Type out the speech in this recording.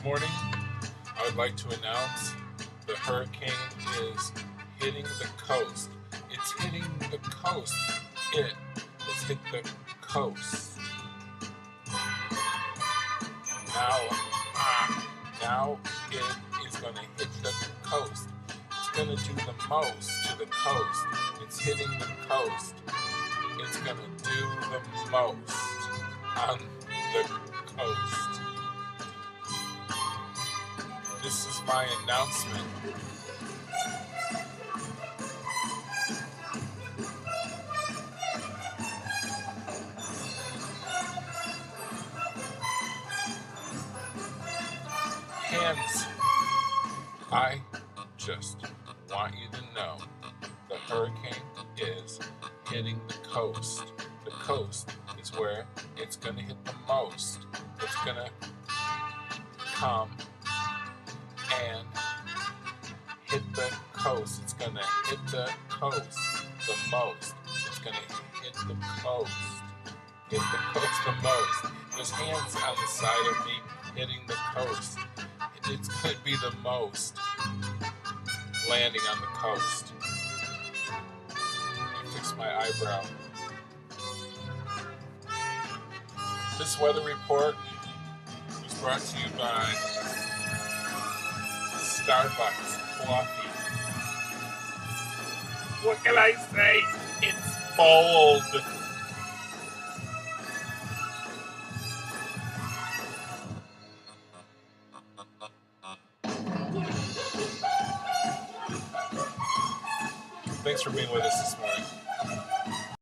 This morning, I would like to announce the hurricane is hitting the coast. It's hitting the coast. It has hit the coast. Now it is going to hit the coast. It's going to do the most to the coast. It's hitting the coast. It's going to do the most on the coast. This is my announcement. Hands, I just want you to know the hurricane is hitting the coast. The coast is where it's going to hit the most. It's going to come and hit the coast. It's going to hit the coast the most. It's going to hit the coast. Hit the coast the most. There's hands on the side of me hitting the coast. It's going to be the most landing on the coast. Let me fix my eyebrow. This weather report was brought to you by Starbucks coffee. What can I say? It's bold. Thanks for being with us this morning.